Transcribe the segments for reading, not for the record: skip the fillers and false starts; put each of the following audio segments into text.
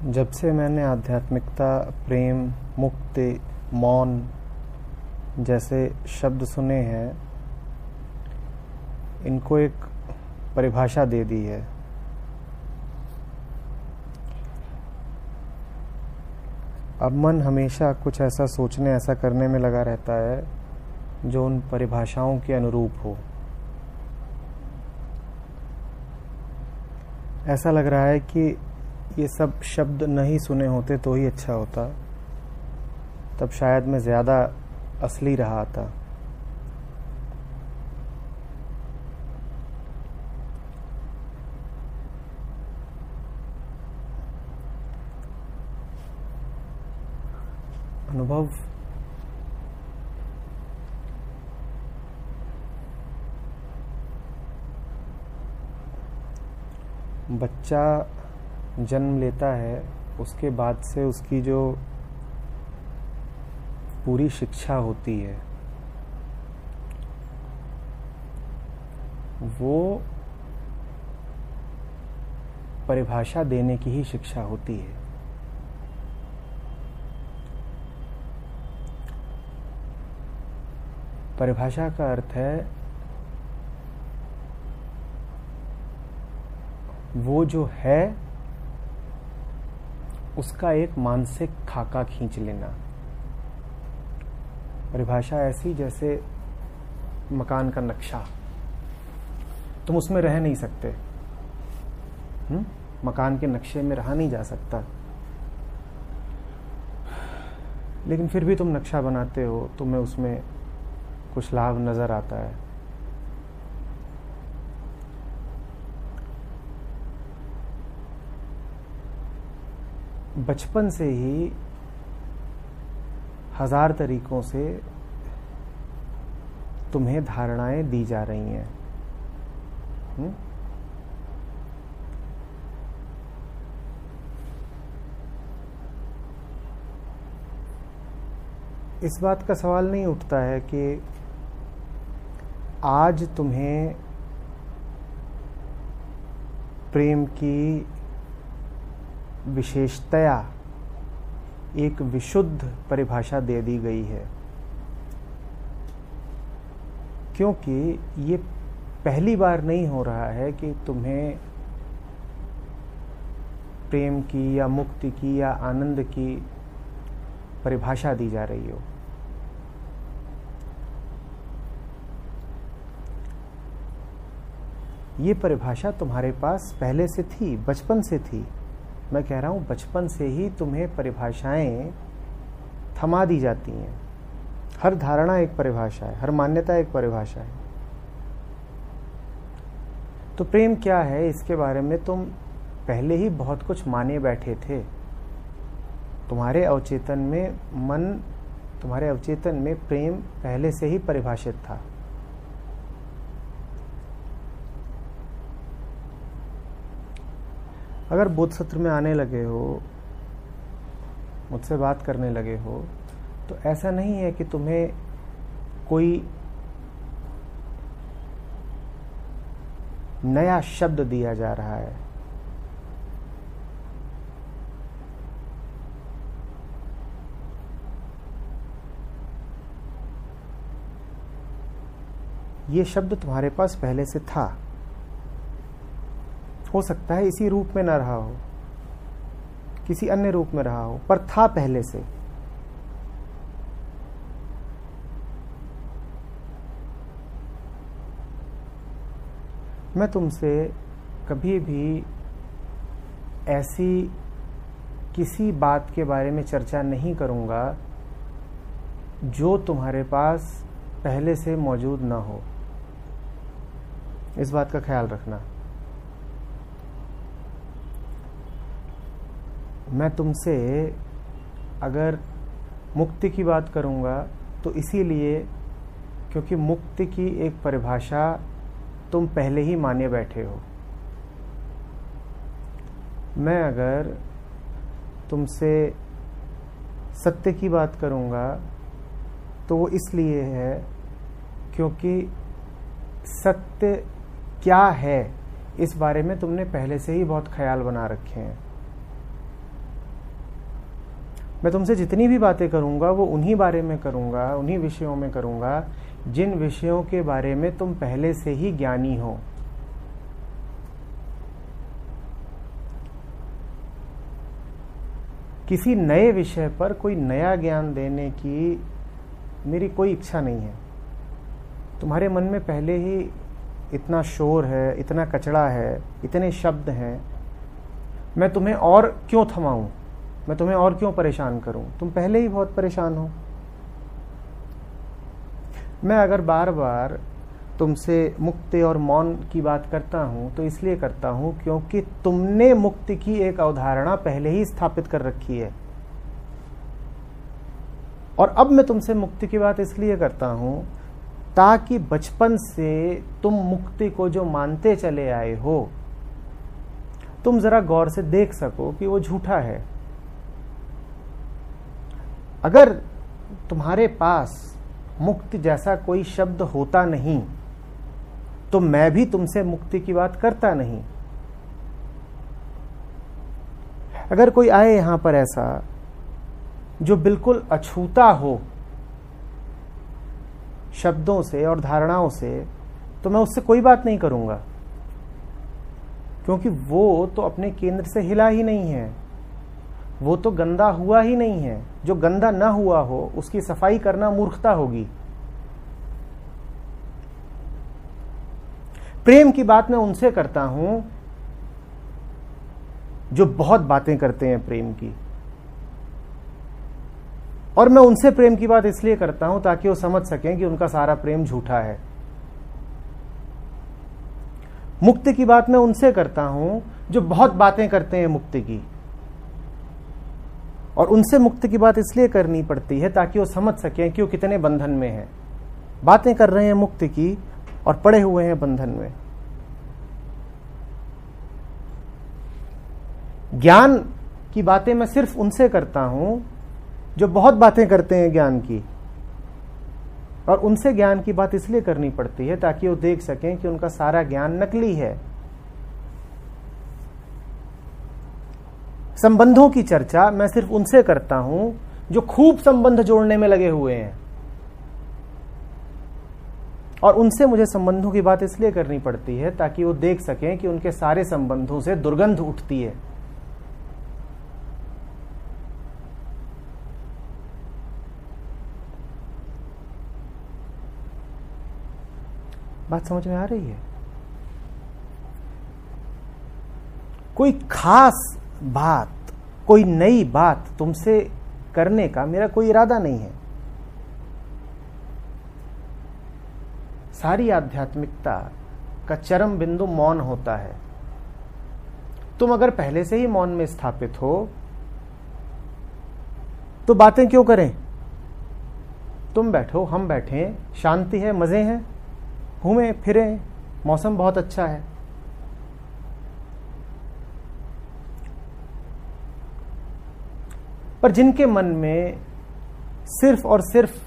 जब से मैंने आध्यात्मिकता, प्रेम, मुक्ति, मौन जैसे शब्द सुने हैं, इनको एक परिभाषा दे दी है। अब मन हमेशा कुछ ऐसा सोचने, ऐसा करने में लगा रहता है जो उन परिभाषाओं के अनुरूप हो। ऐसा लग रहा है कि ये सब शब्द नहीं सुने होते तो ही अच्छा होता, तब शायद मैं ज़्यादा असली रहा आता। अनुभव बच्चा जन्म लेता है, उसके बाद से उसकी जो पूरी शिक्षा होती है वो परिभाषा देने की ही शिक्षा होती है। परिभाषा का अर्थ है वो जो है उसका एक मानसिक खाका खींच लेना। परिभाषा ऐसी जैसे मकान का नक्शा, तुम उसमें रह नहीं सकते, मकान के नक्शे में रहा नहीं जा सकता, लेकिन फिर भी तुम नक्शा बनाते हो, तुम्हें उसमें कुछ लाभ नजर आता है। बचपन से ही हजार तरीकों से तुम्हें धारणाएं दी जा रही हैं। इस बात का सवाल नहीं उठता है कि आज तुम्हें प्रेम की विशेषतया एक विशुद्ध परिभाषा दे दी गई है, क्योंकि ये पहली बार नहीं हो रहा है कि तुम्हें प्रेम की या मुक्ति की या आनंद की परिभाषा दी जा रही हो। ये परिभाषा तुम्हारे पास पहले से थी, बचपन से थी। मैं कह रहा हूं बचपन से ही तुम्हें परिभाषाएं थमा दी जाती हैं। हर धारणा एक परिभाषा है, हर मान्यता एक परिभाषा है। तो प्रेम क्या है, इसके बारे में तुम पहले ही बहुत कुछ माने बैठे थे। तुम्हारे अवचेतन में प्रेम पहले से ही परिभाषित था। अगर बोध सत्र में आने लगे हो, मुझसे बात करने लगे हो, तो ऐसा नहीं है कि तुम्हें कोई नया शब्द दिया जा रहा है। ये शब्द तुम्हारे पास पहले से था। हो सकता है इसी रूप में न रहा हो, किसी अन्य रूप में रहा हो, पर था पहले से। मैं तुमसे कभी भी ऐसी किसी बात के बारे में चर्चा नहीं करूंगा जो तुम्हारे पास पहले से मौजूद ना हो। इस बात का ख्याल रखना। मैं तुमसे अगर मुक्ति की बात करूंगा तो इसीलिए क्योंकि मुक्ति की एक परिभाषा तुम पहले ही माने बैठे हो। मैं अगर तुमसे सत्य की बात करूंगा तो वो इसलिए है क्योंकि सत्य क्या है इस बारे में तुमने पहले से ही बहुत ख्याल बना रखे हैं। मैं तुमसे जितनी भी बातें करूंगा वो उन्हीं बारे में करूंगा, उन्हीं विषयों में करूंगा जिन विषयों के बारे में तुम पहले से ही ज्ञानी हो। किसी नए विषय पर कोई नया ज्ञान देने की मेरी कोई इच्छा नहीं है। तुम्हारे मन में पहले ही इतना शोर है, इतना कचड़ा है, इतने शब्द हैं, मैं तुम्हें और क्यों थमाऊं, मैं तुम्हें और क्यों परेशान करूं? तुम पहले ही बहुत परेशान हो। मैं अगर बार बार तुमसे मुक्ति और मौन की बात करता हूं तो इसलिए करता हूं क्योंकि तुमने मुक्ति की एक अवधारणा पहले ही स्थापित कर रखी है। और अब मैं तुमसे मुक्ति की बात इसलिए करता हूं ताकि बचपन से तुम मुक्ति को जो मानते चले आए हो, तुम जरा गौर से देख सको कि वो झूठा है। अगर तुम्हारे पास मुक्ति जैसा कोई शब्द होता नहीं तो मैं भी तुमसे मुक्ति की बात करता नहीं। अगर कोई आए यहां पर ऐसा जो बिल्कुल अछूता हो शब्दों से और धारणाओं से, तो मैं उससे कोई बात नहीं करूंगा, क्योंकि वो तो अपने केंद्र से हिला ही नहीं है, वो तो गंदा हुआ ही नहीं है। जो गंदा ना हुआ हो उसकी सफाई करना मूर्खता होगी। प्रेम की बात मैं उनसे करता हूं जो बहुत बातें करते हैं प्रेम की, और मैं उनसे प्रेम की बात इसलिए करता हूं ताकि वो समझ सकें कि उनका सारा प्रेम झूठा है। मुक्ति की बात मैं उनसे करता हूं जो बहुत बातें करते हैं मुक्ति की, और उनसे मुक्ति की बात इसलिए करनी पड़ती है ताकि वो समझ सकें कि वो कितने बंधन में हैं। बातें कर रहे हैं मुक्ति की और पड़े हुए हैं बंधन में। ज्ञान की बातें मैं सिर्फ उनसे करता हूं जो बहुत बातें करते हैं ज्ञान की, और उनसे ज्ञान की बात इसलिए करनी पड़ती है ताकि वो देख सकें कि उनका सारा ज्ञान नकली है। संबंधों की चर्चा मैं सिर्फ उनसे करता हूं जो खूब संबंध जोड़ने में लगे हुए हैं, और उनसे मुझे संबंधों की बात इसलिए करनी पड़ती है ताकि वो देख सकें कि उनके सारे संबंधों से दुर्गंध उठती है। बात समझ में आ रही है? कोई खास बात, कोई नई बात तुमसे करने का मेरा कोई इरादा नहीं है। सारी आध्यात्मिकता का चरम बिंदु मौन होता है। तुम अगर पहले से ही मौन में स्थापित हो तो बातें क्यों करें? तुम बैठो, हम बैठें, शांति है, मजे हैं, घूमें फिरें, मौसम बहुत अच्छा है। पर जिनके मन में सिर्फ और सिर्फ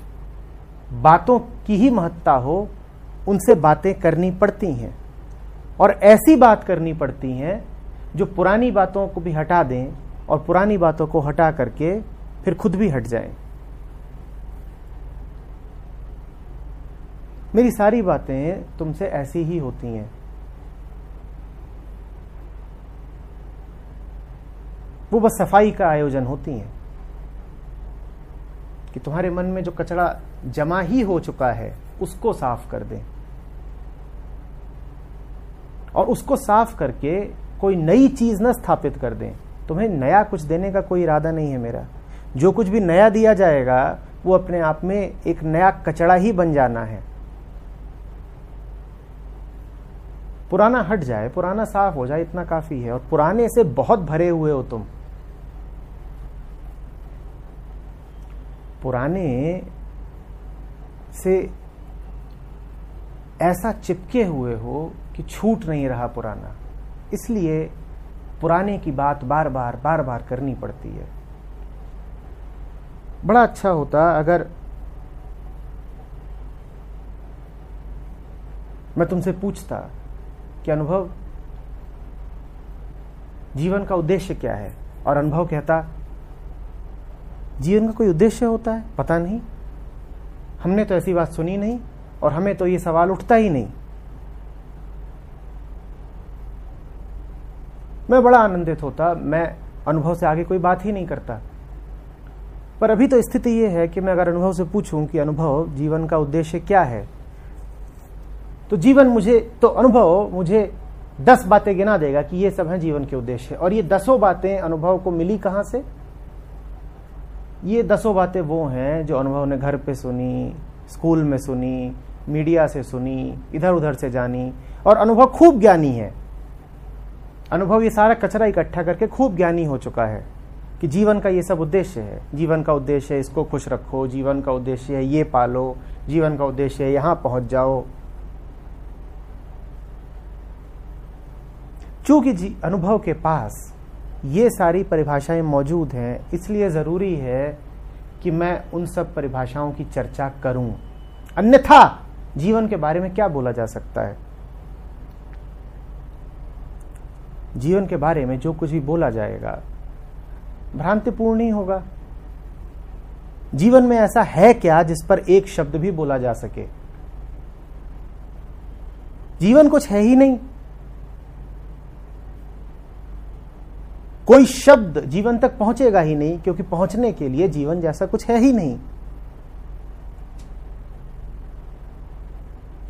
बातों की ही महत्ता हो, उनसे बातें करनी पड़ती हैं, और ऐसी बात करनी पड़ती हैं जो पुरानी बातों को भी हटा दें और पुरानी बातों को हटा करके फिर खुद भी हट जाएं। मेरी सारी बातें तुमसे ऐसी ही होती हैं। वो बस सफाई का आयोजन होती हैं कि तुम्हारे मन में जो कचरा जमा ही हो चुका है उसको साफ कर दें, और उसको साफ करके कोई नई चीज न स्थापित कर दें। तुम्हें नया कुछ देने का कोई इरादा नहीं है मेरा। जो कुछ भी नया दिया जाएगा वो अपने आप में एक नया कचरा ही बन जाना है। पुराना हट जाए, पुराना साफ हो जाए, इतना काफी है। और पुराने से बहुत भरे हुए हो तुम। पुराने से ऐसा चिपके हुए हो कि छूट नहीं रहा पुराना, इसलिए पुराने की बात बार बार करनी पड़ती है। बड़ा अच्छा होता अगर मैं तुमसे पूछता कि अनुभव, जीवन का उद्देश्य क्या है, और अनुभव कहता जीवन का कोई उद्देश्य होता है? पता नहीं, हमने तो ऐसी बात सुनी नहीं और हमें तो ये सवाल उठता ही नहीं। मैं बड़ा आनंदित होता, मैं अनुभव से आगे कोई बात ही नहीं करता। पर अभी तो स्थिति ये है कि मैं अगर अनुभव से पूछूं कि अनुभव जीवन का उद्देश्य क्या है, तो अनुभव मुझे 10 बातें गिना देगा कि ये सब हैं जीवन के उद्देश्य। और ये 10 बातें अनुभव को मिली कहां से? ये 10 बातें वो हैं जो अनुभव ने घर पे सुनी, स्कूल में सुनी, मीडिया से सुनी, इधर उधर से जानी। और अनुभव खूब ज्ञानी है। अनुभव ये सारा कचरा इकट्ठा करके खूब ज्ञानी हो चुका है कि जीवन का ये सब उद्देश्य है। जीवन का उद्देश्य है इसको खुश रखो, जीवन का उद्देश्य है ये पालो, जीवन का उद्देश्य है यहां पहुंच जाओ। चूंकि अनुभव के पास ये सारी परिभाषाएं मौजूद हैं, इसलिए जरूरी है कि मैं उन सब परिभाषाओं की चर्चा करूं। अन्यथा जीवन के बारे में क्या बोला जा सकता है? जीवन के बारे में जो कुछ भी बोला जाएगा भ्रांतिपूर्ण ही होगा। जीवन में ऐसा है क्या जिस पर एक शब्द भी बोला जा सके? जीवन कुछ है ही नहीं। कोई शब्द जीवन तक पहुंचेगा ही नहीं, क्योंकि पहुंचने के लिए जीवन जैसा कुछ है ही नहीं।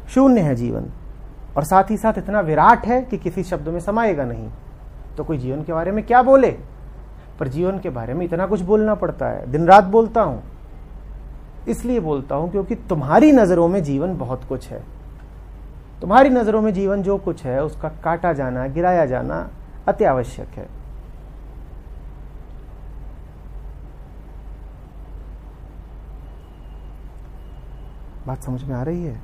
शून्य है जीवन, और साथ ही साथ इतना विराट है कि किसी शब्द में समाएगा नहीं। तो कोई जीवन के बारे में क्या बोले? पर जीवन के बारे में इतना कुछ बोलना पड़ता है। दिन रात बोलता हूं, इसलिए बोलता हूं क्योंकि तुम्हारी नजरों में जीवन बहुत कुछ है। तुम्हारी नजरों में जीवन जो कुछ है उसका काटा जाना, गिराया जाना अति आवश्यक है। बात समझ में आ रही है?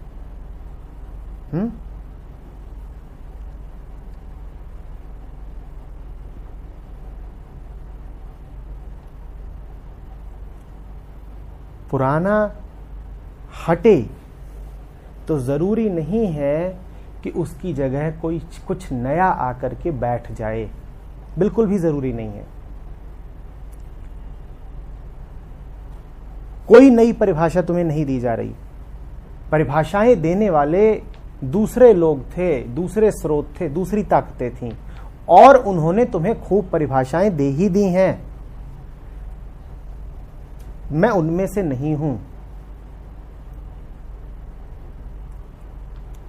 पुराना हटे तो जरूरी नहीं है कि उसकी जगह कोई कुछ नया आकर के बैठ जाए। बिल्कुल भी जरूरी नहीं है। कोई नई परिभाषा तुम्हें नहीं दी जा रही। परिभाषाएं देने वाले दूसरे लोग थे, दूसरे स्रोत थे, दूसरी ताकतें थीं, और उन्होंने तुम्हें खूब परिभाषाएं दे ही दी हैं। मैं उनमें से नहीं हूं।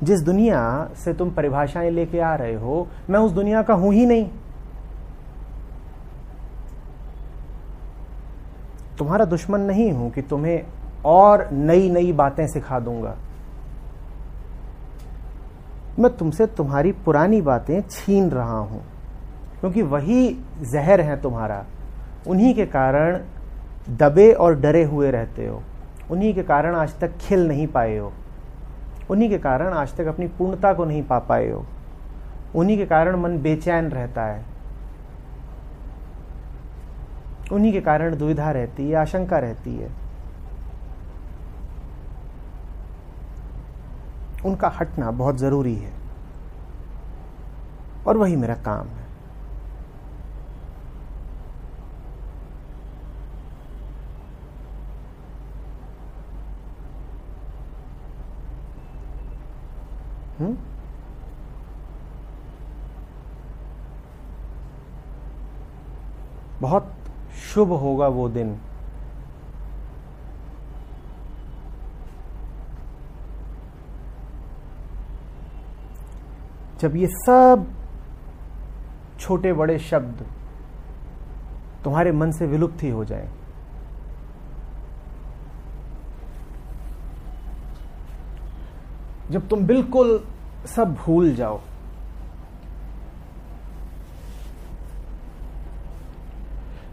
जिस दुनिया से तुम परिभाषाएं लेके आ रहे हो, मैं उस दुनिया का हूं ही नहीं। तुम्हारा दुश्मन नहीं हूं कि तुम्हें और नई नई बातें सिखा दूंगा। मैं तुमसे तुम्हारी पुरानी बातें छीन रहा हूं, क्योंकि वही जहर है तुम्हारा। उन्हीं के कारण दबे और डरे हुए रहते हो। उन्हीं के कारण आज तक खिल नहीं पाए हो। उन्हीं के कारण आज तक अपनी पूर्णता को नहीं पा पाए हो। उन्हीं के कारण मन बेचैन रहता है। उन्हीं के कारण दुविधा रहती है, आशंका रहती है। उनका हटना बहुत जरूरी है, और वही मेरा काम है। बहुत शुभ होगा वो दिन जब ये सब छोटे बड़े शब्द तुम्हारे मन से विलुप्त ही हो जाएं। जब तुम बिल्कुल सब भूल जाओ।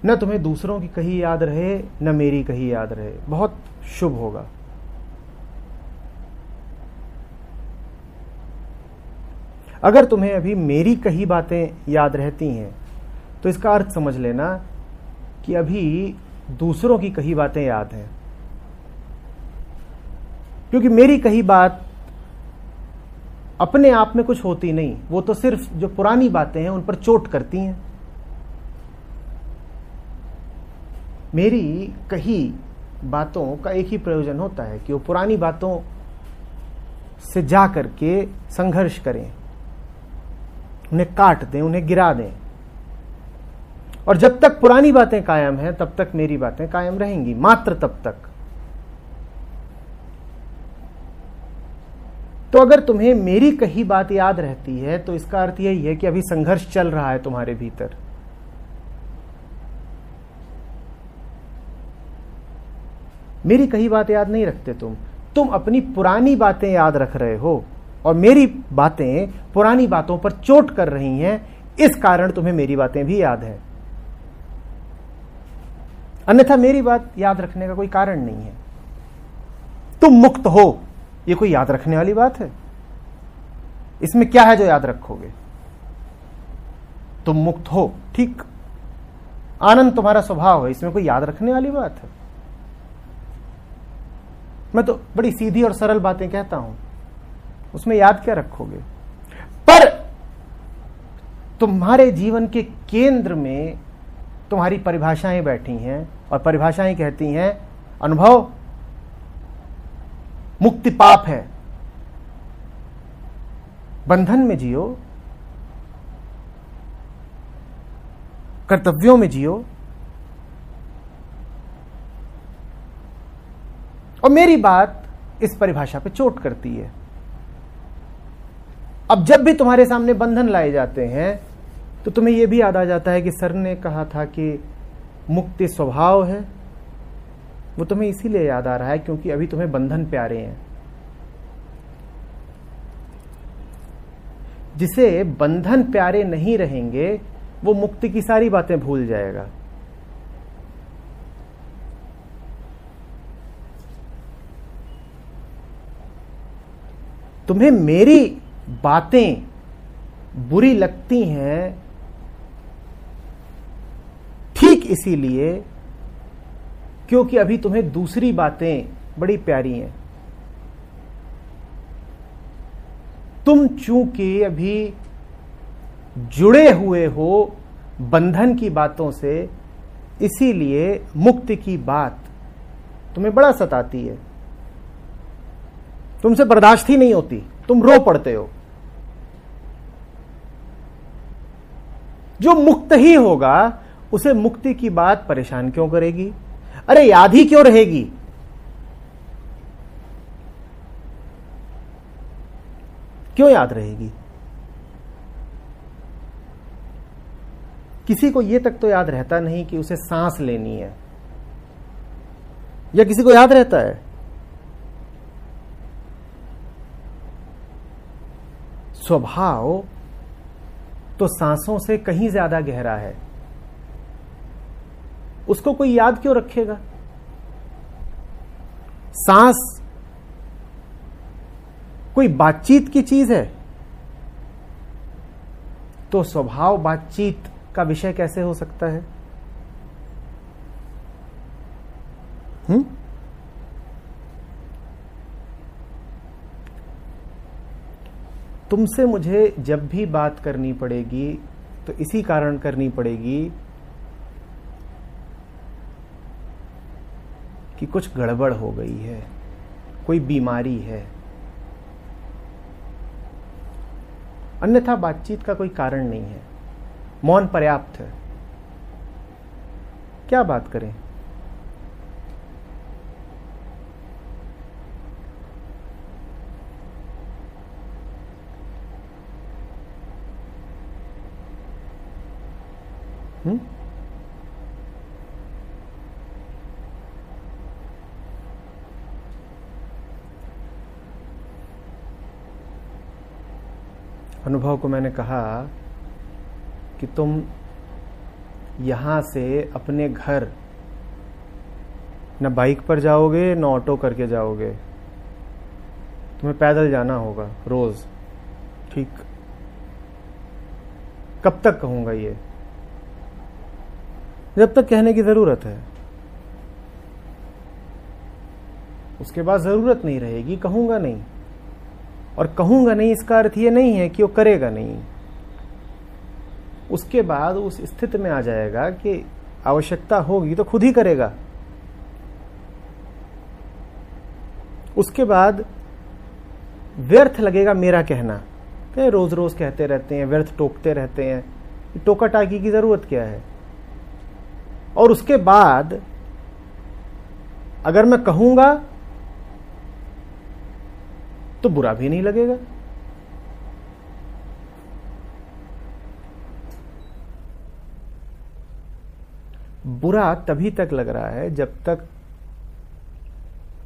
न तुम्हें दूसरों की कही याद रहे, न मेरी कही याद रहे। बहुत शुभ होगा। अगर तुम्हें अभी मेरी कही बातें याद रहती हैं, तो इसका अर्थ समझ लेना कि अभी दूसरों की कही बातें याद हैं। क्योंकि मेरी कही बात अपने आप में कुछ होती नहीं, वो तो सिर्फ जो पुरानी बातें हैं उन पर चोट करती हैं। मेरी कही बातों का एक ही प्रयोजन होता है कि वो पुरानी बातों से जा करके संघर्ष करें, उन्हें काट दें, उन्हें गिरा दें। और जब तक पुरानी बातें कायम हैं तब तक मेरी बातें कायम रहेंगी, मात्र तब तक। तो अगर तुम्हें मेरी कही बात याद रहती है तो इसका अर्थ यही है कि अभी संघर्ष चल रहा है तुम्हारे भीतर। मेरी कही बात याद नहीं रखते तुम अपनी पुरानी बातें याद रख रहे हो, और मेरी बातें पुरानी बातों पर चोट कर रही हैं, इस कारण तुम्हें मेरी बातें भी याद है। अन्यथा मेरी बात याद रखने का कोई कारण नहीं है। तुम मुक्त हो, ये कोई याद रखने वाली बात है? इसमें क्या है जो याद रखोगे? तुम मुक्त हो, ठीक, आनंद तुम्हारा स्वभाव है, इसमें कोई याद रखने वाली बात है? मैं तो बड़ी सीधी और सरल बातें कहता हूं, उसमें याद क्या रखोगे? पर तुम्हारे जीवन के केंद्र में तुम्हारी परिभाषाएं बैठी हैं, और परिभाषाएं कहती हैं अनुभव मुक्ति पाप है, बंधन में जियो, कर्तव्यों में जियो। और मेरी बात इस परिभाषा पे चोट करती है। अब जब भी तुम्हारे सामने बंधन लाए जाते हैं तो तुम्हें यह भी याद आ जाता है कि सर ने कहा था कि मुक्ति स्वभाव है। वो तुम्हें इसीलिए याद आ रहा है क्योंकि अभी तुम्हें बंधन प्यारे हैं। जिसे बंधन प्यारे नहीं रहेंगे वो मुक्ति की सारी बातें भूल जाएगा। तुम्हें मेरी बातें बुरी लगती हैं ठीक इसीलिए क्योंकि अभी तुम्हें दूसरी बातें बड़ी प्यारी हैं। तुम चूंकि अभी जुड़े हुए हो बंधन की बातों से, इसीलिए मुक्ति की बात तुम्हें बड़ा सताती है, तुमसे बर्दाश्त ही नहीं होती, तुम रो पड़ते हो। जो मुक्त ही होगा उसे मुक्ति की बात परेशान क्यों करेगी? अरे याद ही क्यों रहेगी? क्यों याद रहेगी? किसी को यह तक तो याद रहता नहीं कि उसे सांस लेनी है, या किसी को याद रहता है? स्वभाव तो सांसों से कहीं ज्यादा गहरा है, उसको कोई याद क्यों रखेगा? सांस कोई बातचीत की चीज है तो स्वभाव बातचीत का विषय कैसे हो सकता है? तुमसे मुझे जब भी बात करनी पड़ेगी तो इसी कारण करनी पड़ेगी कि कुछ गड़बड़ हो गई है, कोई बीमारी है, अन्यथा बातचीत का कोई कारण नहीं है। मौन पर्याप्त है। क्या बात करें? अनुभव को मैंने कहा कि तुम यहां से अपने घर न बाइक पर जाओगे न ऑटो करके जाओगे, तुम्हें पैदल जाना होगा रोज, ठीक? कब तक कहूंगा ये? जब तक कहने की जरूरत है, उसके बाद जरूरत नहीं रहेगी, कहूंगा नहीं। और कहूंगा नहीं इसका अर्थ ये नहीं है कि वो करेगा नहीं। उसके बाद उस स्थिति में आ जाएगा कि आवश्यकता होगी तो खुद ही करेगा। उसके बाद व्यर्थ लगेगा मेरा कहना, तो रोज रोज कहते रहते हैं, व्यर्थ टोकते रहते हैं, टोका टाकी की जरूरत क्या है। और उसके बाद अगर मैं कहूंगा तो बुरा भी नहीं लगेगा। बुरा तभी तक लग रहा है जब तक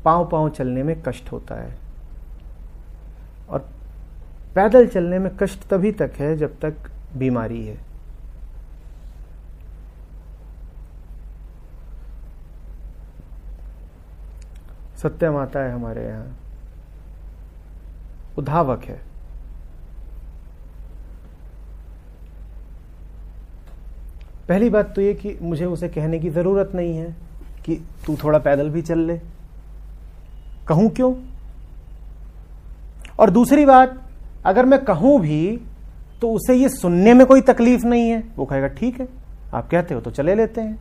पांव पांव चलने में कष्ट होता है, और पैदल चलने में कष्ट तभी तक है जब तक बीमारी है। सत्य माता है हमारे यहां, उद्धावक है। पहली बात तो ये कि मुझे उसे कहने की जरूरत नहीं है कि तू थोड़ा पैदल भी चल ले, कहूं क्यों। और दूसरी बात, अगर मैं कहूं भी तो उसे ये सुनने में कोई तकलीफ नहीं है, वो कहेगा ठीक है आप कहते हो तो चले लेते हैं।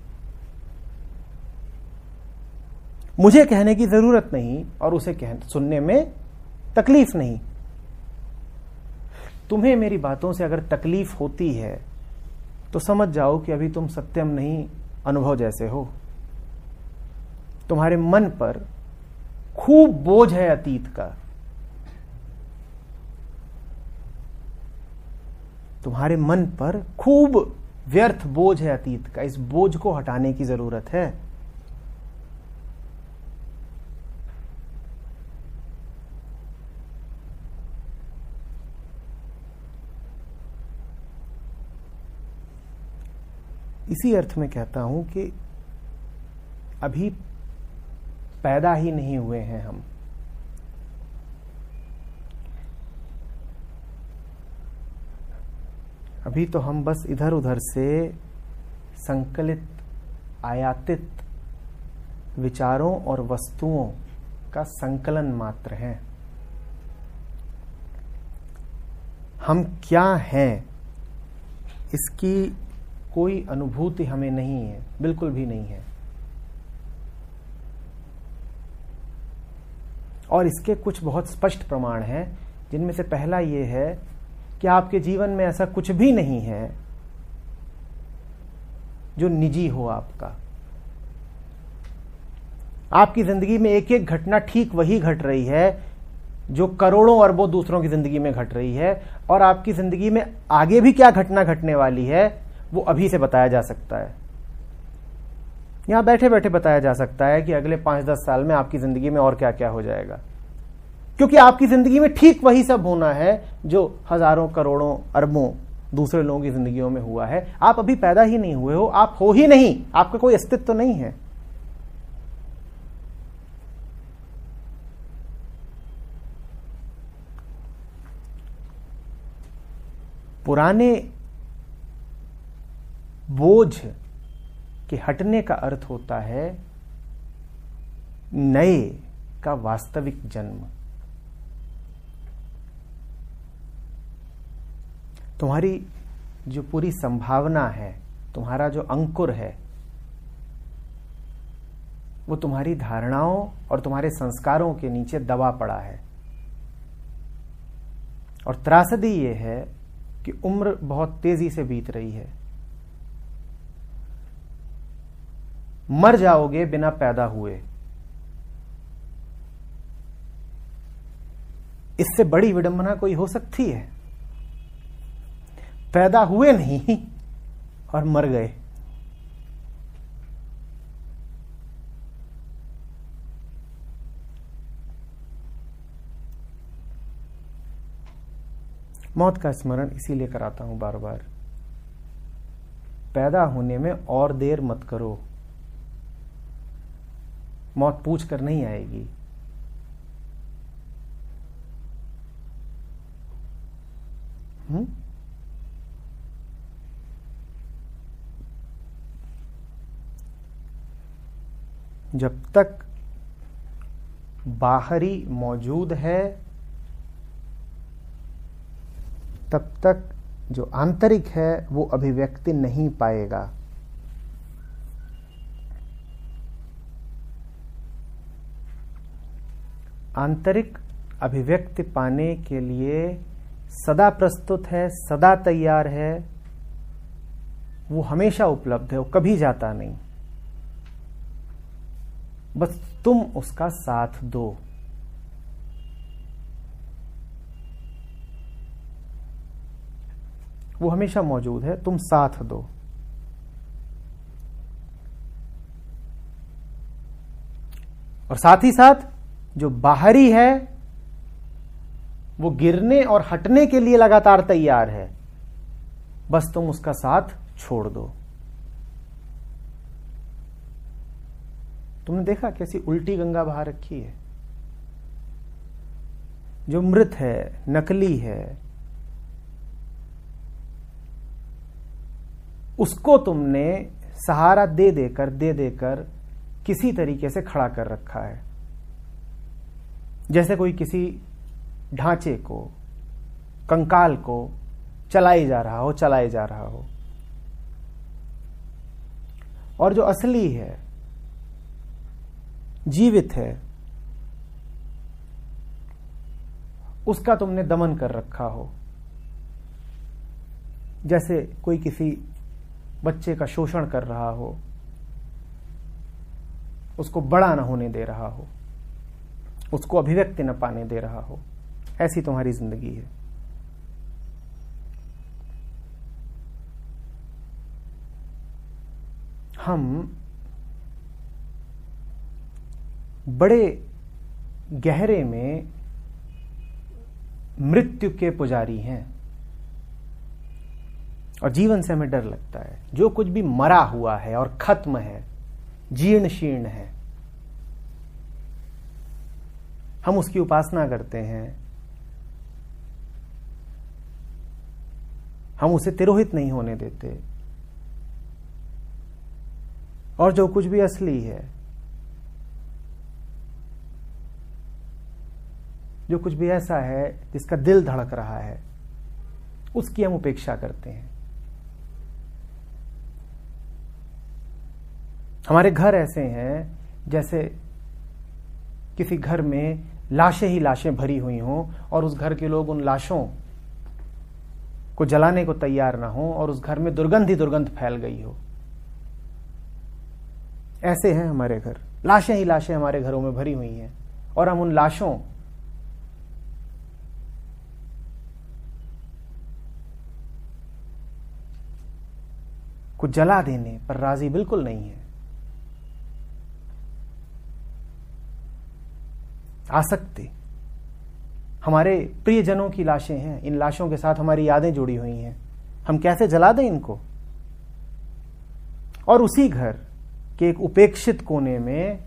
मुझे कहने की जरूरत नहीं और उसे सुनने में तकलीफ नहीं। तुम्हें मेरी बातों से अगर तकलीफ होती है तो समझ जाओ कि अभी तुम सत्यम नहीं अनुभव जैसे हो। तुम्हारे मन पर खूब बोझ है अतीत का, तुम्हारे मन पर खूब व्यर्थ बोझ है अतीत का। इस बोझ को हटाने की जरूरत है। इसी अर्थ में कहता हूं कि अभी पैदा ही नहीं हुए हैं हम। अभी तो हम बस इधर उधर से संकलित आयातित विचारों और वस्तुओं का संकलन मात्र हैं। हम क्या हैं इसकी कोई अनुभूति हमें नहीं है, बिल्कुल भी नहीं है। और इसके कुछ बहुत स्पष्ट प्रमाण हैं, जिनमें से पहला ये है कि आपके जीवन में ऐसा कुछ भी नहीं है जो निजी हो आपका। आपकी जिंदगी में एक एक घटना ठीक वही घट रही है जो करोड़ों अरबों दूसरों की जिंदगी में घट रही है, और आपकी जिंदगी में आगे भी क्या घटना घटने वाली है वो अभी से बताया जा सकता है। यहां बैठे बैठे बताया जा सकता है कि अगले 5-10 साल में आपकी जिंदगी में और क्या क्या हो जाएगा, क्योंकि आपकी जिंदगी में ठीक वही सब होना है जो हजारों करोड़ों अरबों दूसरे लोगों की जिंदगियों में हुआ है। आप अभी पैदा ही नहीं हुए हो, आप हो ही नहीं, आपका कोई अस्तित्व तो नहीं है। पुराने बोझ के हटने का अर्थ होता है नए का वास्तविक जन्म। तुम्हारी जो पूरी संभावना है, तुम्हारा जो अंकुर है, वो तुम्हारी धारणाओं और तुम्हारे संस्कारों के नीचे दबा पड़ा है। और त्रासदी ये है कि उम्र बहुत तेजी से बीत रही है। मर जाओगे बिना पैदा हुए, इससे बड़ी विडंबना कोई हो सकती है? पैदा हुए नहीं और मर गए। मौत का स्मरण इसीलिए कराता हूं बार बार, पैदा होने में और देर मत करो। मौत पूछ कर नहीं आएगी। जब तक बाहरी मौजूद है तब तक जो आंतरिक है वो अभिव्यक्ति नहीं पाएगा। आंतरिक अभिव्यक्ति पाने के लिए सदा प्रस्तुत है, सदा तैयार है, वो हमेशा उपलब्ध है, वो कभी जाता नहीं। बस तुम उसका साथ दो। वो हमेशा मौजूद है, तुम साथ दो। और साथ ही साथ जो बाहरी है वो गिरने और हटने के लिए लगातार तैयार है, बस तुम उसका साथ छोड़ दो। तुमने देखा कैसी उल्टी गंगा बहा रखी है? जो मृत है, नकली है, उसको तुमने सहारा दे देकर किसी तरीके से खड़ा कर रखा है। जैसे कोई किसी ढांचे को, कंकाल को चलाए जा रहा हो। और जो असली है, जीवित है, उसका तुमने दमन कर रखा हो। जैसे कोई किसी बच्चे का शोषण कर रहा हो, उसको बड़ा न होने दे रहा हो, उसको अभिव्यक्ति न पाने दे रहा हो। ऐसी तुम्हारी जिंदगी है। हम बड़े गहरे में मृत्यु के पुजारी हैं और जीवन से हमें डर लगता है। जो कुछ भी मरा हुआ है और खत्म है, जीर्ण शीर्ण है, हम उसकी उपासना करते हैं। हम उसे तिरोहित नहीं होने देते। और जो कुछ भी असली है, जो कुछ भी ऐसा है जिसका दिल धड़क रहा है, उसकी हम उपेक्षा करते हैं। हमारे घर ऐसे हैं जैसे किसी घर में लाशें ही लाशें भरी हुई हों और उस घर के लोग उन लाशों को जलाने को तैयार ना हो और उस घर में दुर्गंध ही दुर्गंध फैल गई हो। ऐसे हैं हमारे घर, लाशें ही लाशें हमारे घरों में भरी हुई हैं और हम उन लाशों को जला देने पर राजी बिल्कुल नहीं है। आसक्ति, हमारे प्रियजनों की लाशें हैं, इन लाशों के साथ हमारी यादें जुड़ी हुई हैं, हम कैसे जला दें इनको? और उसी घर के एक उपेक्षित कोने में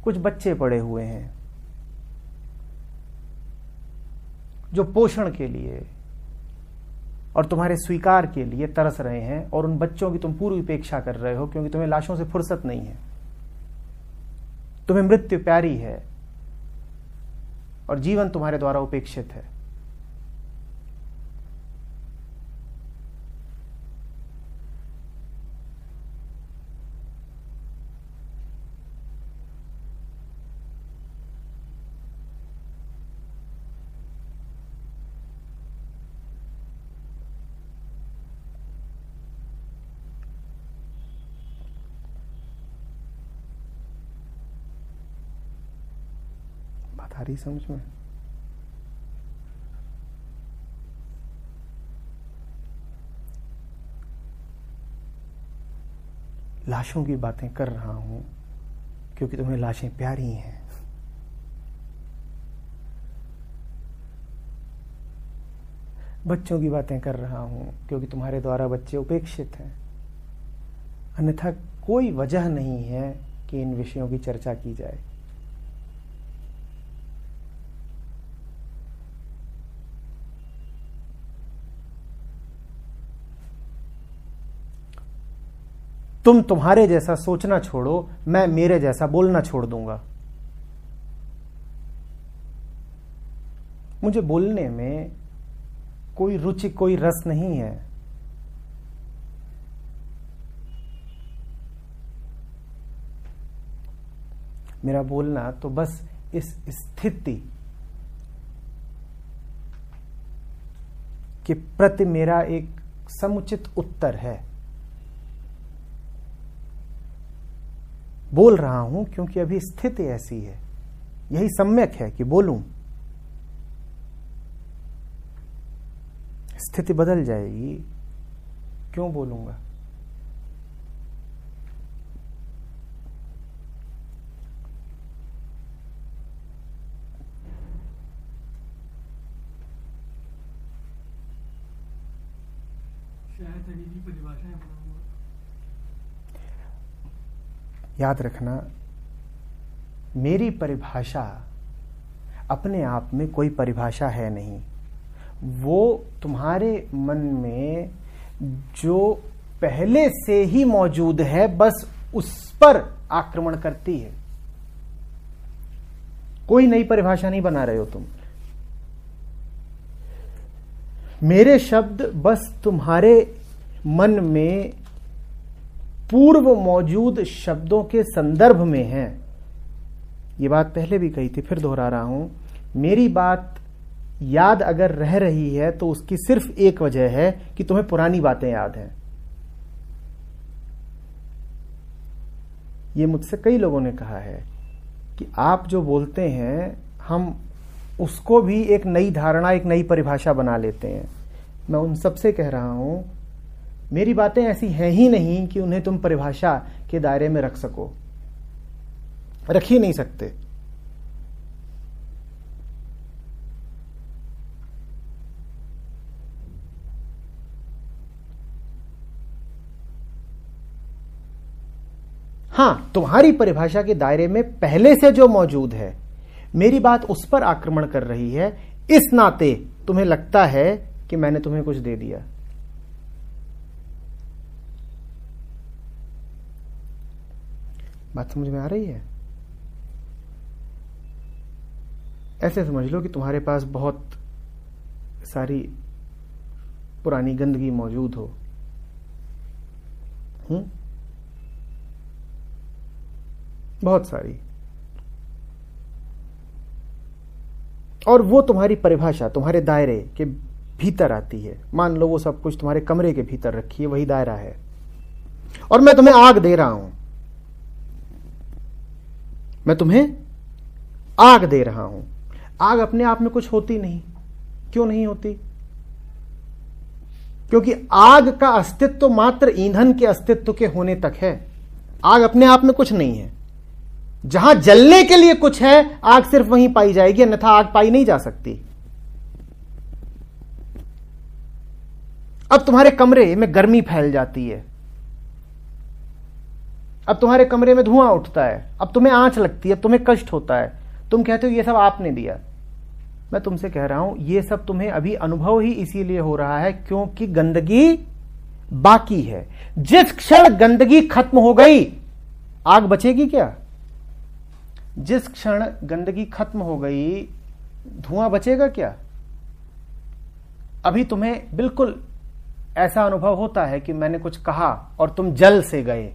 कुछ बच्चे पड़े हुए हैं जो पोषण के लिए और तुम्हारे स्वीकार के लिए तरस रहे हैं, और उन बच्चों की तुम पूरी उपेक्षा कर रहे हो क्योंकि तुम्हें लाशों से फुर्सत नहीं है। तुम्हें मृत्यु प्यारी है और जीवन तुम्हारे द्वारा उपेक्षित है। बात आ रही समझ में? लाशों की बातें कर रहा हूं क्योंकि तुम्हें लाशें प्यारी हैं। बच्चों की बातें कर रहा हूं क्योंकि तुम्हारे द्वारा बच्चे उपेक्षित हैं। अन्यथा कोई वजह नहीं है कि इन विषयों की चर्चा की जाए। तुम तुम्हारे जैसा सोचना छोड़ो, मैं मेरे जैसा बोलना छोड़ दूंगा। मुझे बोलने में कोई रुचि, कोई रस नहीं है। मेरा बोलना तो बस इस स्थिति के प्रति मेरा एक समुचित उत्तर है। बोल रहा हूं क्योंकि अभी स्थिति ऐसी है, यही सम्यक है कि बोलूं। स्थिति बदल जाएगी, क्यों बोलूंगा? याद रखना, मेरी परिभाषा अपने आप में कोई परिभाषा है नहीं। वो तुम्हारे मन में जो पहले से ही मौजूद है, बस उस पर आक्रमण करती है। कोई नई परिभाषा नहीं बना रहे हो तुम। मेरे शब्द बस तुम्हारे मन में पूर्व मौजूद शब्दों के संदर्भ में हैं। ये बात पहले भी कही थी, फिर दोहरा रहा हूं। मेरी बात याद अगर रह रही है तो उसकी सिर्फ एक वजह है कि तुम्हें पुरानी बातें याद हैं। ये मुझसे कई लोगों ने कहा है कि आप जो बोलते हैं हम उसको भी एक नई धारणा, एक नई परिभाषा बना लेते हैं। मैं उन सबसे कह रहा हूं, मेरी बातें ऐसी हैं ही नहीं कि उन्हें तुम परिभाषा के दायरे में रख सको, रख ही नहीं सकते। हां, तुम्हारी परिभाषा के दायरे में पहले से जो मौजूद है, मेरी बात उस पर आक्रमण कर रही है, इस नाते तुम्हें लगता है कि मैंने तुम्हें कुछ दे दिया। बात समझ में आ रही है? ऐसे समझ लो कि तुम्हारे पास बहुत सारी पुरानी गंदगी मौजूद हो। बहुत सारी, और वो तुम्हारी परिभाषा, तुम्हारे दायरे के भीतर आती है। मान लो वो सब कुछ तुम्हारे कमरे के भीतर रखी है, वही दायरा है, और मैं तुम्हें आग दे रहा हूं। मैं तुम्हें आग दे रहा हूं। आग अपने आप में कुछ होती नहीं। क्यों नहीं होती? क्योंकि आग का अस्तित्व मात्र ईंधन के अस्तित्व के होने तक है। आग अपने आप में कुछ नहीं है। जहां जलने के लिए कुछ है, आग सिर्फ वहीं पाई जाएगी, अन्यथा आग पाई नहीं जा सकती। अब तुम्हारे कमरे में गर्मी फैल जाती है, अब तुम्हारे कमरे में धुआं उठता है, अब तुम्हें आंच लगती है, अब तुम्हें कष्ट होता है, तुम कहते हो ये सब आपने दिया। मैं तुमसे कह रहा हूं, ये सब तुम्हें अभी अनुभव ही इसीलिए हो रहा है क्योंकि गंदगी बाकी है। जिस क्षण गंदगी खत्म हो गई, आग बचेगी क्या? जिस क्षण गंदगी खत्म हो गई, धुआं बचेगा क्या? अभी तुम्हें बिल्कुल ऐसा अनुभव होता है कि मैंने कुछ कहा और तुम जल से गए।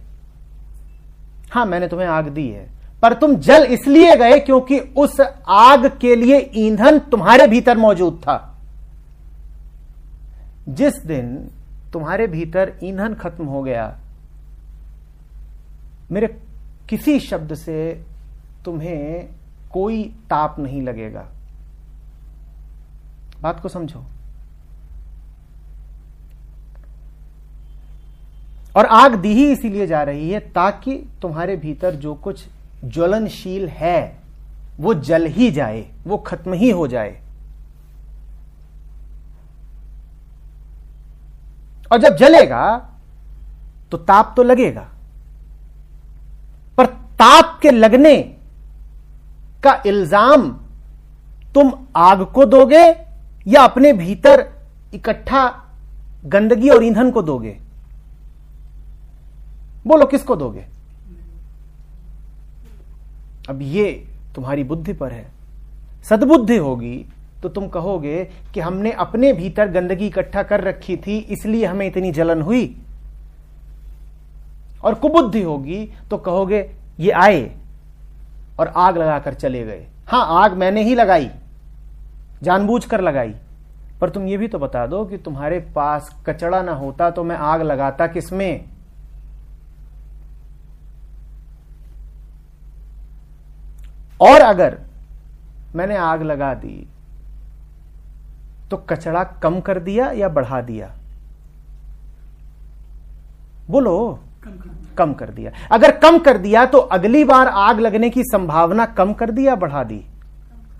हां, मैंने तुम्हें आग दी है, पर तुम जल इसलिए गए क्योंकि उस आग के लिए ईंधन तुम्हारे भीतर मौजूद था। जिस दिन तुम्हारे भीतर ईंधन खत्म हो गया, मेरे किसी शब्द से तुम्हें कोई ताप नहीं लगेगा। बात को समझो। और आग दी ही इसीलिए जा रही है ताकि तुम्हारे भीतर जो कुछ ज्वलनशील है वो जल ही जाए, वो खत्म ही हो जाए। और जब जलेगा तो ताप तो लगेगा, पर ताप के लगने का इल्जाम तुम आग को दोगे या अपने भीतर इकट्ठा गंदगी और ईंधन को दोगे? बोलो, किसको दोगे? अब ये तुम्हारी बुद्धि पर है। सद्बुद्धि होगी तो तुम कहोगे कि हमने अपने भीतर गंदगी इकट्ठा कर रखी थी, इसलिए हमें इतनी जलन हुई। और कुबुद्धि होगी तो कहोगे ये आए और आग लगाकर चले गए, हाँ, आग मैंने ही लगाई, जानबूझकर लगाई, पर तुम ये भी तो बता दो कि तुम्हारे पास कचड़ा ना होता तो मैं आग लगाता किसमें? और अगर मैंने आग लगा दी तो कचड़ा कम कर दिया या बढ़ा दिया? बोलो। कम कर दिया। अगर कम कर दिया तो अगली बार आग लगने की संभावना कम कर दी या बढ़ा दी?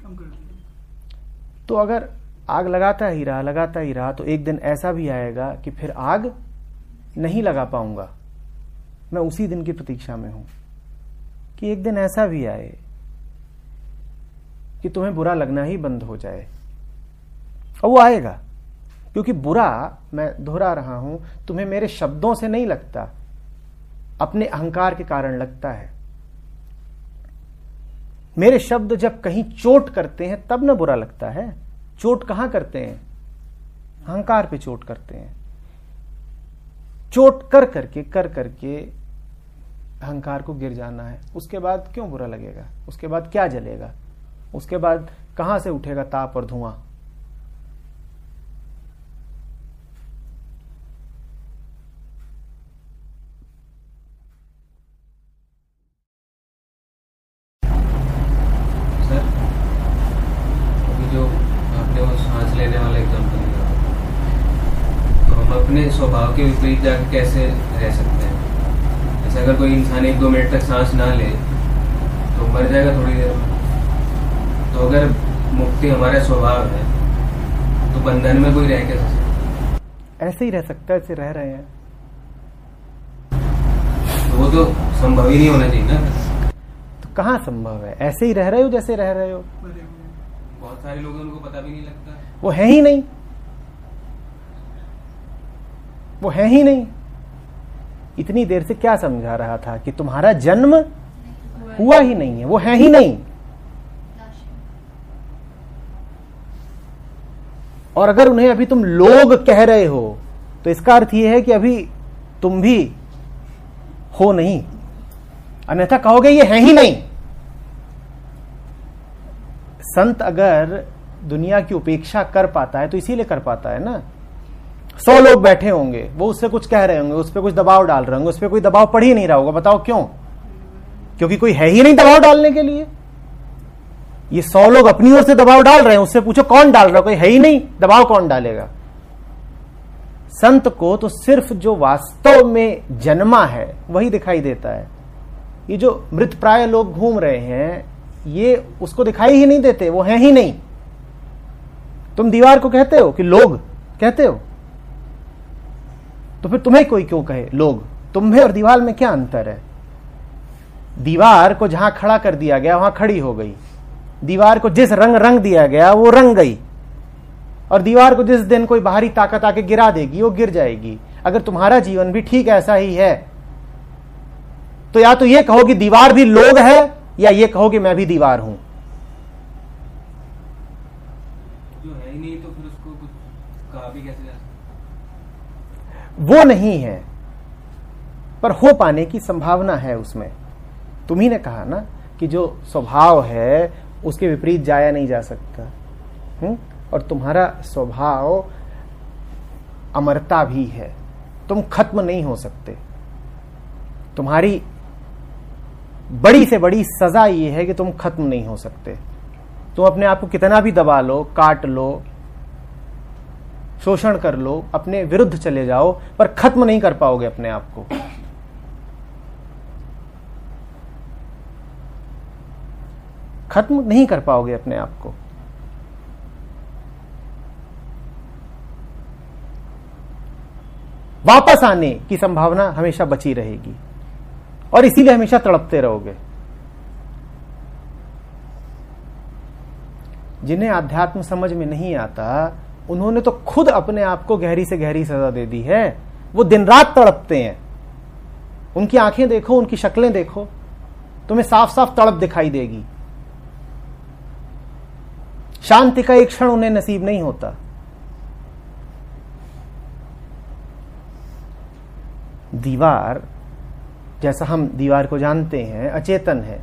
कम कर दी। तो अगर आग लगाता ही रहा तो एक दिन ऐसा भी आएगा कि फिर आग नहीं लगा पाऊंगा। मैं उसी दिन की प्रतीक्षा में हूं कि एक दिन ऐसा भी आए कि तुम्हें बुरा लगना ही बंद हो जाए। और वो आएगा, क्योंकि बुरा, मैं दोहरा रहा हूं, तुम्हें मेरे शब्दों से नहीं लगता, अपने अहंकार के कारण लगता है। मेरे शब्द जब कहीं चोट करते हैं तब ना बुरा लगता है। चोट कहां करते हैं? अहंकार पे चोट करते हैं। चोट कर करके अहंकार को गिर जाना है। उसके बाद क्यों बुरा लगेगा? उसके बाद क्या जलेगा? उसके बाद कहां से उठेगा ताप और धुआं? अपने स्वभाव के विपरीत जाकर कैसे रह सकते हैं? जैसे अगर कोई इंसान 1-2 मिनट तक सांस ना ले तो मर जाएगा थोड़ी देर में। तो अगर मुक्ति हमारा स्वभाव है तो बंधन में कोई रह कैसे सकता? ऐसे ही रह सकता है, ऐसे रह रहे हैं। तो वो तो संभव ही नहीं होना चाहिए ना। तो कहाँ संभव है? ऐसे ही रह रहे हो जैसे रह रहे हो। बहुत सारे लोग उनको पता भी नहीं लगता। वो है ही नहीं, वो है ही नहीं। इतनी देर से क्या समझा रहा था कि तुम्हारा जन्म हुआ ही नहीं है, वो है ही नहीं। और अगर उन्हें अभी तुम लोग कह रहे हो तो इसका अर्थ यह है कि अभी तुम भी हो नहीं, अन्यथा कहोगे ये है ही नहीं। संत अगर दुनिया की उपेक्षा कर पाता है तो इसीलिए कर पाता है ना। 100 लोग बैठे होंगे, वो उससे कुछ कह रहे होंगे, उस पर कुछ दबाव डाल रहे होंगे, उस पर कोई दबाव पड़ ही नहीं रहा होगा। बताओ क्यों? क्योंकि कोई है ही नहीं दबाव डालने के लिए। ये 100 लोग अपनी ओर से दबाव डाल रहे हैं, उससे पूछो कौन डाल रहा है? कोई है ही नहीं, दबाव कौन डालेगा? संत को तो सिर्फ जो वास्तव में जन्मा है वही दिखाई देता है। ये जो मृतप्राय लोग घूम रहे हैं ये उसको दिखाई ही नहीं देते, वो है ही नहीं। तुम दीवार को कहते हो कि लोग कहते हो, तो फिर तुम्हें कोई क्यों कहे लोग? तुम्हें और दीवार में क्या अंतर है? दीवार को जहां खड़ा कर दिया गया वहां खड़ी हो गई, दीवार को जिस रंग दिया गया वो रंग गई, और दीवार को जिस दिन कोई बाहरी ताकत आके गिरा देगी वो गिर जाएगी। अगर तुम्हारा जीवन भी ठीक ऐसा ही है तो या तो ये कहो कि दीवार भी लोग है, या ये कहो कि मैं भी दीवार हूं। जो है ही नहीं तो फिर उसको कुछ कहा भी कैसे जा सकता? वो नहीं है, पर हो पाने की संभावना है उसमें। तुम्ही ने कहा ना कि जो स्वभाव है उसके विपरीत जाया नहीं जा सकता। और तुम्हारा स्वभाव अमरता भी है, तुम खत्म नहीं हो सकते। तुम्हारी बड़ी से बड़ी सजा ये है कि तुम खत्म नहीं हो सकते। तुम अपने आप को कितना भी दबा लो, काट लो, शोषण कर लो, अपने विरुद्ध चले जाओ, पर खत्म नहीं कर पाओगे अपने आप को। खत्म नहीं कर पाओगे अपने आप को। वापस आने की संभावना हमेशा बची रहेगी और इसीलिए हमेशा तड़पते रहोगे। जिन्हें अध्यात्म समझ में नहीं आता उन्होंने तो खुद अपने आप को गहरी से गहरी सजा दे दी है। वो दिन रात तड़पते हैं। उनकी आंखें देखो, उनकी शक्लें देखो, तुम्हें साफ साफ तड़प दिखाई देगी। शांति का एक क्षण उन्हें नसीब नहीं होता। दीवार, जैसा हम दीवार को जानते हैं, अचेतन है,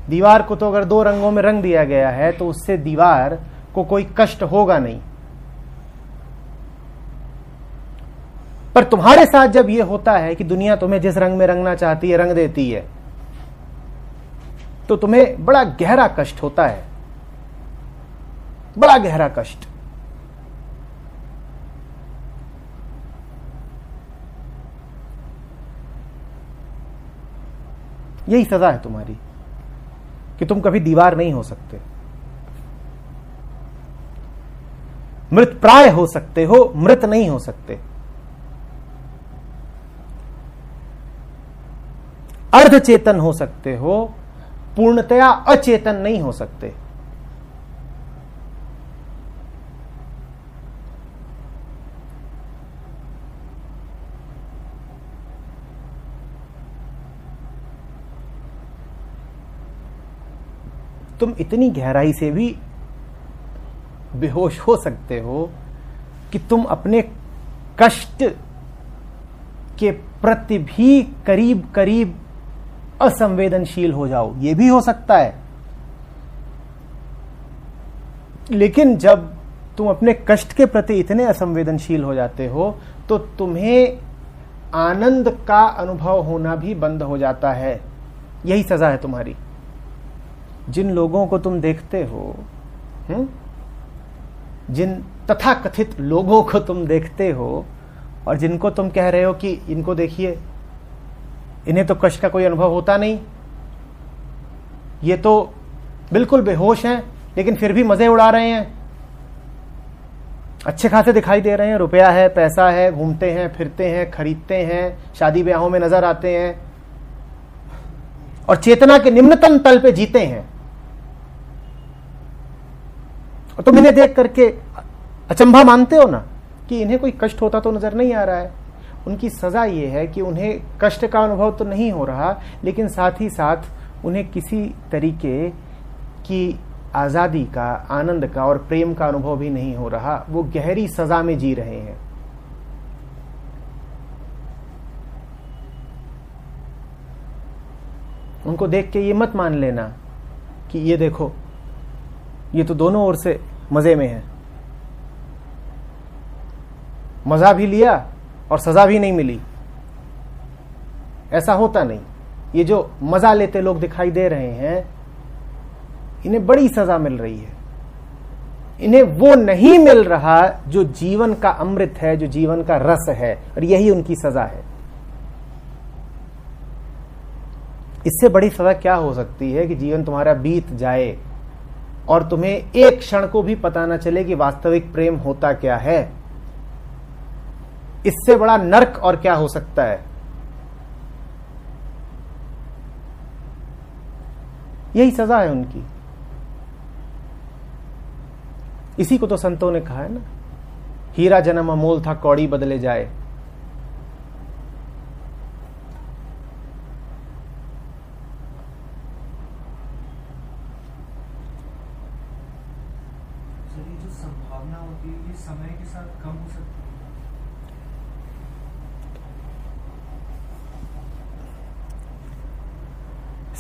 दीवार को तो अगर 2 रंगों में रंग दिया गया है तो उससे दीवार को कोई कष्ट होगा नहीं। पर तुम्हारे साथ जब यह होता है कि दुनिया तुम्हें जिस रंग में रंगना चाहती है रंग देती है, तो तुम्हें बड़ा गहरा कष्ट होता है, बड़ा गहरा कष्ट। यही सजा है तुम्हारी कि तुम कभी दीवार नहीं हो सकते, मृत प्राय हो सकते हो, मृत नहीं हो सकते। अर्धचेतन हो सकते हो, पूर्णतया अचेतन नहीं हो सकते। तुम इतनी गहराई से भी बेहोश हो सकते हो कि तुम अपने कष्ट के प्रति भी करीब करीब असंवेदनशील हो जाओ, यह भी हो सकता है। लेकिन जब तुम अपने कष्ट के प्रति इतने असंवेदनशील हो जाते हो तो तुम्हें आनंद का अनुभव होना भी बंद हो जाता है। यही सजा है तुम्हारी। जिन लोगों को तुम देखते हो, जिन तथाकथित लोगों को तुम देखते हो और जिनको तुम कह रहे हो कि इनको देखिए, इन्हें तो कष्ट का कोई अनुभव होता नहीं, ये तो बिल्कुल बेहोश हैं लेकिन फिर भी मजे उड़ा रहे हैं, अच्छे खासे दिखाई दे रहे हैं, रुपया है, पैसा है, घूमते हैं, फिरते हैं, खरीदते हैं, शादी ब्याहों में नजर आते हैं और चेतना के निम्नतम तल पे जीते हैं। और तुम इन्हें देख करके अचंभा मानते हो ना कि इन्हें कोई कष्ट होता तो नजर नहीं आ रहा है। उनकी सजा यह है कि उन्हें कष्ट का अनुभव तो नहीं हो रहा, लेकिन साथ ही साथ उन्हें किसी तरीके की आजादी का, आनंद का और प्रेम का अनुभव भी नहीं हो रहा। वो गहरी सजा में जी रहे हैं। उनको देख के ये मत मान लेना कि ये देखो, ये तो दोनों ओर से मजे में है, मजा भी लिया और सजा भी नहीं मिली। ऐसा होता नहीं। ये जो मजा लेते लोग दिखाई दे रहे हैं, इन्हें बड़ी सजा मिल रही है। इन्हें वो नहीं मिल रहा जो जीवन का अमृत है, जो जीवन का रस है, और यही उनकी सजा है। इससे बड़ी सजा क्या हो सकती है कि जीवन तुम्हारा बीत जाए और तुम्हें एक क्षण को भी पता न चले कि वास्तविक प्रेम होता क्या है। इससे बड़ा नर्क और क्या हो सकता है। यही सजा है उनकी। इसी को तो संतों ने कहा है ना, हीरा जन्म अमोल था, कौड़ी बदले जाए। जो संभावना होती है ये समय के साथ कम हो सकती है।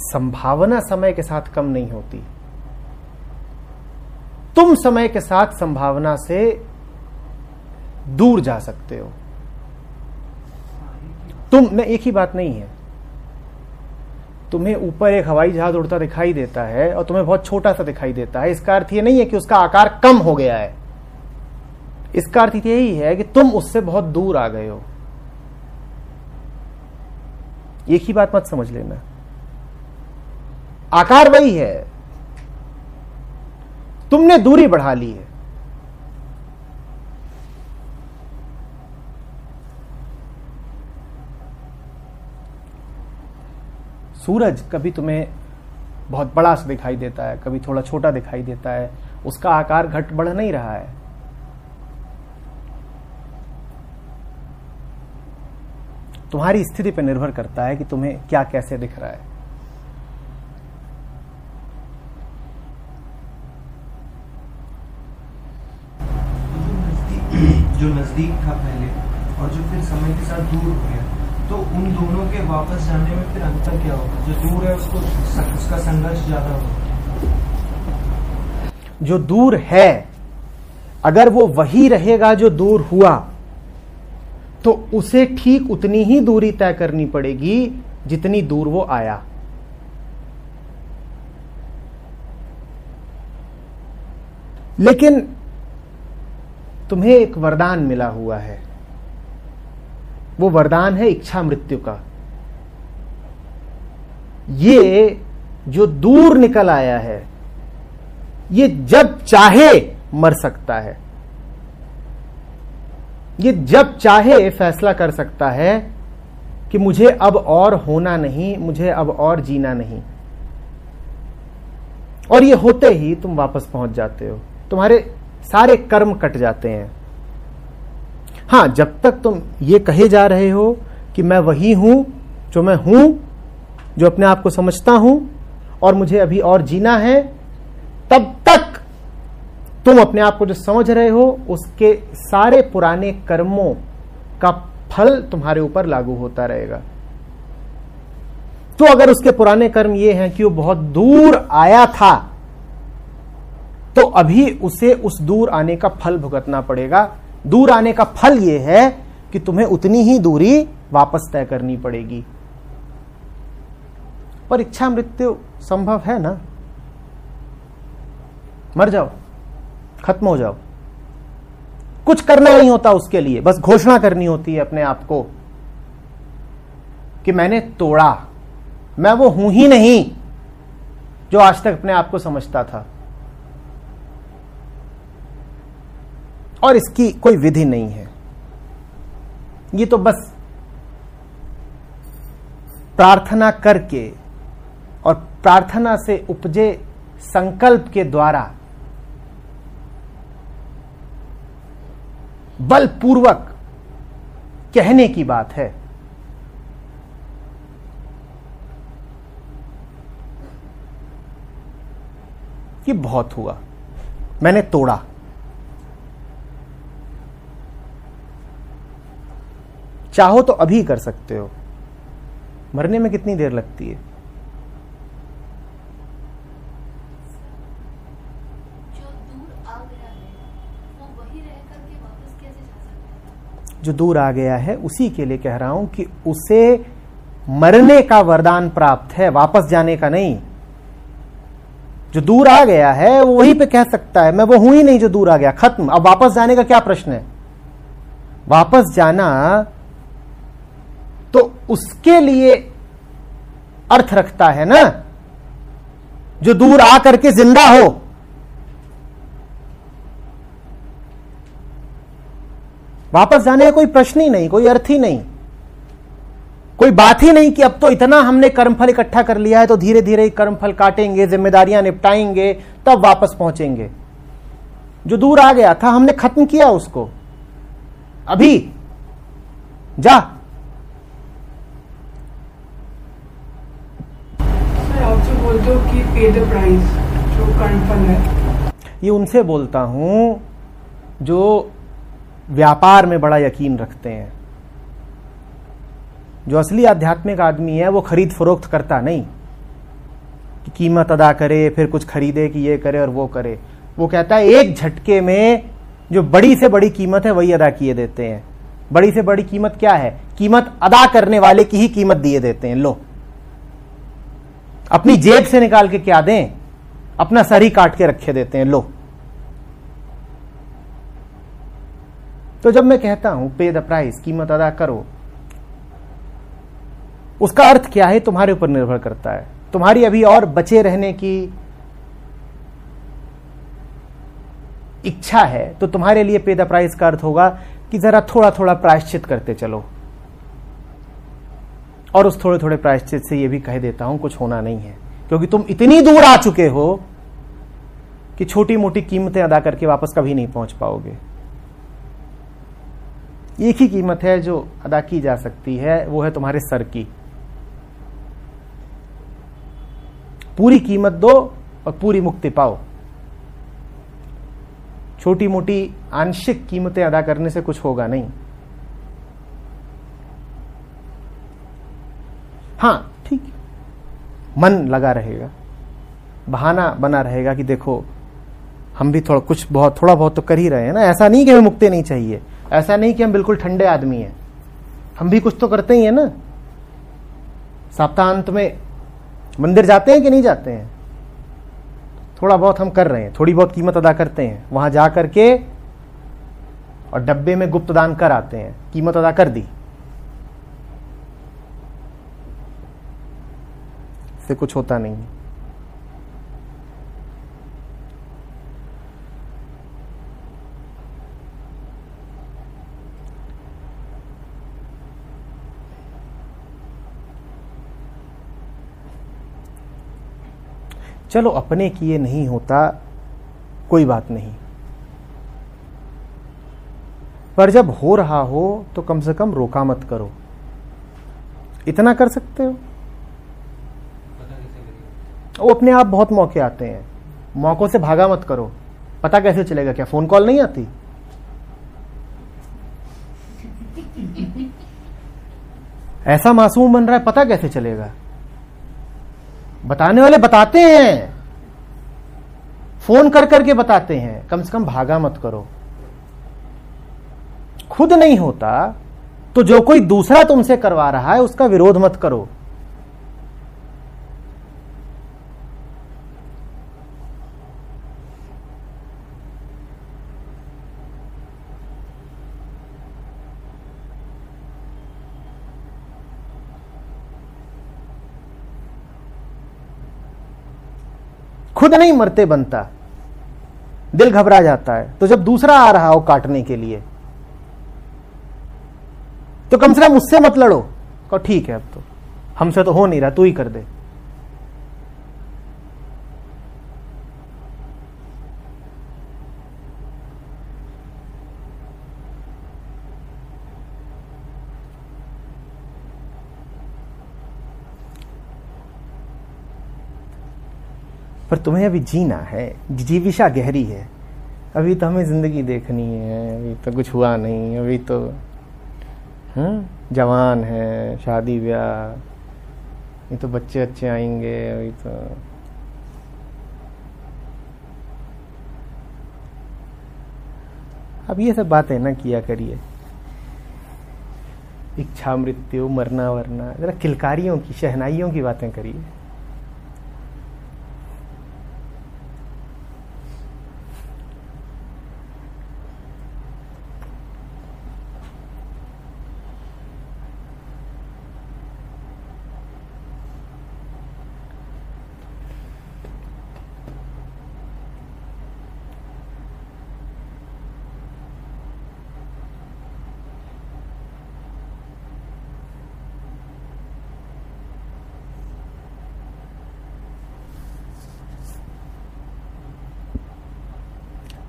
संभावना समय के साथ कम नहीं होती। तुम समय के साथ संभावना से दूर जा सकते हो। तुम न, एक ही बात नहीं है। तुम्हें ऊपर एक हवाई जहाज उड़ता दिखाई देता है और तुम्हें बहुत छोटा सा दिखाई देता है, इसका अर्थ यह नहीं है कि उसका आकार कम हो गया है। इसका अर्थ यही है कि तुम उससे बहुत दूर आ गए हो। एक ही बात मत समझ लेना, आकार वही है, तुमने दूरी बढ़ा ली है। सूरज कभी तुम्हें बहुत बड़ा सा दिखाई देता है, कभी थोड़ा छोटा दिखाई देता है, उसका आकार घट बढ़ नहीं रहा है। तुम्हारी स्थिति पर निर्भर करता है कि तुम्हें क्या कैसे दिख रहा है। जो नजदीक था पहले और जो फिर समय के साथ दूर हो गया, तो उन दोनों के वापस जाने में फिर अंतर क्या होगा? जो दूर है उसका संघर्ष ज्यादा होगा। जो दूर है अगर वो वही रहेगा जो दूर हुआ, तो उसे ठीक उतनी ही दूरी तय करनी पड़ेगी जितनी दूर वो आया। लेकिन तुम्हें एक वरदान मिला हुआ है, वो वरदान है इच्छा मृत्यु का। ये जो दूर निकल आया है, ये जब चाहे मर सकता है, ये जब चाहे फैसला कर सकता है कि मुझे अब और होना नहीं, मुझे अब और जीना नहीं। और ये होते ही तुम वापस पहुंच जाते हो, तुम्हारे सारे कर्म कट जाते हैं। हां, जब तक तुम ये कहे जा रहे हो कि मैं वही हूं जो मैं हूं, जो अपने आप को समझता हूं और मुझे अभी और जीना है, तब तक तुम अपने आप को जो समझ रहे हो उसके सारे पुराने कर्मों का फल तुम्हारे ऊपर लागू होता रहेगा। तो अगर उसके पुराने कर्म ये हैं कि वो बहुत दूर आया था, तो अभी उसे उस दूर आने का फल भुगतना पड़ेगा। दूर आने का फल ये है कि तुम्हें उतनी ही दूरी वापस तय करनी पड़ेगी। पर इच्छा मृत्यु संभव है ना? मर जाओ, खत्म हो जाओ, कुछ करना नहीं होता उसके लिए, बस घोषणा करनी होती है अपने आप को कि मैंने तोड़ा, मैं वो हूं ही नहीं जो आज तक अपने आप को समझता था। और इसकी कोई विधि नहीं है, ये तो बस प्रार्थना करके और प्रार्थना से उपजे संकल्प के द्वारा बलपूर्वक कहने की बात है। कि बहुत हुआ, मैंने तोड़ा। चाहो तो अभी कर सकते हो, मरने में कितनी देर लगती है? जो दूर आ गया है उसी के लिए कह रहा हूं कि उसे मरने का वरदान प्राप्त है, वापस जाने का नहीं। जो दूर आ गया है वो वहीं पे कह सकता है मैं वो हूं ही नहीं जो दूर आ गया, खत्म। अब वापस जाने का क्या प्रश्न है? वापस जाना तो उसके लिए अर्थ रखता है ना जो दूर आ करके जिंदा हो। वापस जाने का कोई प्रश्न ही नहीं, कोई अर्थ ही नहीं, कोई बात ही नहीं कि अब तो इतना हमने कर्मफल इकट्ठा कर लिया है तो धीरे धीरे कर्मफल काटेंगे, जिम्मेदारियां निपटाएंगे, तब वापस पहुंचेंगे। जो दूर आ गया था हमने खत्म किया उसको, अभी जा। आपसे बोलते हो कि पे द प्राइस, जो कर्मफल है, ये उनसे बोलता हूं जो व्यापार में बड़ा यकीन रखते हैं। जो असली आध्यात्मिक आदमी है वो खरीद फरोख्त करता नहीं कि कीमत अदा करे फिर कुछ खरीदे कि ये करे और वो करे। वो कहता है एक झटके में जो बड़ी से बड़ी कीमत है वही अदा किए देते हैं। बड़ी से बड़ी कीमत क्या है? कीमत अदा करने वाले की ही कीमत दिए देते हैं। लो, अपनी जेब से निकाल के क्या दें, अपना सर ही काट के रखे देते हैं। लो, तो जब मैं कहता हूं पे द प्राइस, कीमत अदा करो, उसका अर्थ क्या है तुम्हारे ऊपर निर्भर करता है। तुम्हारी अभी और बचे रहने की इच्छा है तो तुम्हारे लिए पे द प्राइस का अर्थ होगा कि जरा थोड़ा थोड़ा प्रायश्चित करते चलो। और उस थोड़े थोड़े प्रायश्चित से ये भी कह देता हूं कुछ होना नहीं है, क्योंकि तुम इतनी दूर आ चुके हो कि छोटी मोटी कीमतें अदा करके वापस कभी नहीं पहुंच पाओगे। एक ही कीमत है जो अदा की जा सकती है, वो है तुम्हारे सर की। पूरी कीमत दो और पूरी मुक्ति पाओ। छोटी मोटी आंशिक कीमतें अदा करने से कुछ होगा नहीं। हाँ ठीक है, मन लगा रहेगा, बहाना बना रहेगा कि देखो हम भी थोड़ा बहुत तो कर ही रहे हैं ना। ऐसा नहीं कि हमें मुक्ति नहीं चाहिए, ऐसा नहीं कि हम बिल्कुल ठंडे आदमी हैं, हम भी कुछ तो करते ही है ना। सप्ताहांत में मंदिर जाते हैं कि नहीं जाते हैं? थोड़ा बहुत हम कर रहे हैं, थोड़ी बहुत कीमत अदा करते हैं, वहां जा करके और डब्बे में गुप्त दान कर आते हैं, कीमत अदा कर दी, से कुछ होता नहीं। चलो अपने किए नहीं होता, कोई बात नहीं, पर जब हो रहा हो तो कम से कम रोका मत करो। इतना कर सकते हो? वो अपने आप बहुत मौके आते हैं, मौकों से भागा मत करो। पता कैसे चलेगा? क्या फोन कॉल नहीं आती? ऐसा मासूम बन रहा है, पता कैसे चलेगा? बताने वाले बताते हैं, फोन कर करके बताते हैं। कम से कम भागा मत करो। खुद नहीं होता तो जो कोई दूसरा तुमसे करवा रहा है उसका विरोध मत करो। खुद नहीं मरते बनता, दिल घबरा जाता है। तो जब दूसरा आ रहा हो काटने के लिए तो कम से कम उससे मत लड़ो, कहो ठीक है अब तो हमसे तो हो नहीं रहा, तू ही कर दे। पर तुम्हें अभी जीना है, जीविशा गहरी है। अभी तो हमें जिंदगी देखनी है, अभी तो कुछ हुआ नहीं, अभी तो जवान है, शादी ब्याह, ये तो बच्चे अच्छे आएंगे, अभी तो अब ये सब बातें ना किया करिए। इच्छा मृत्यु मरना वरना, जरा किलकारियों की शहनाइयों की बातें करिए।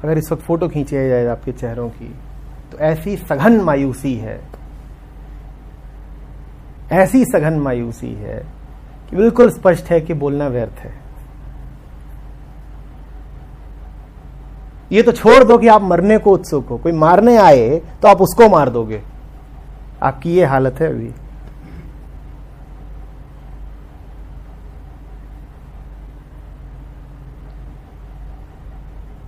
अगर इस वक्त फोटो खींची जाए आपके चेहरों की तो ऐसी सघन मायूसी है, ऐसी सघन मायूसी है कि बिल्कुल स्पष्ट है कि बोलना व्यर्थ है। ये तो छोड़ दो कि आप मरने को उत्सुक हो, कोई मारने आए तो आप उसको मार दोगे। आपकी ये हालत है अभी।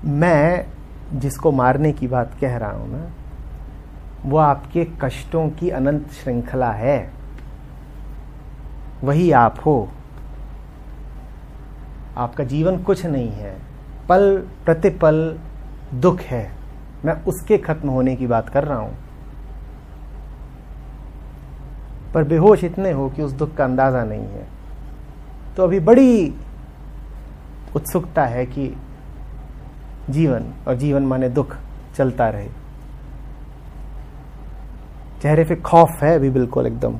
मैं जिसको मारने की बात कह रहा हूं ना, वो आपके कष्टों की अनंत श्रृंखला है, वही आप हो। आपका जीवन कुछ नहीं है, पल प्रतिपल दुख है। मैं उसके खत्म होने की बात कर रहा हूं। पर बेहोश इतने हो कि उस दुख का अंदाजा नहीं है। तो अभी बड़ी उत्सुकता है कि जीवन, और जीवन माने दुख, चलता रहे। चेहरे पे खौफ है अभी बिल्कुल एकदम।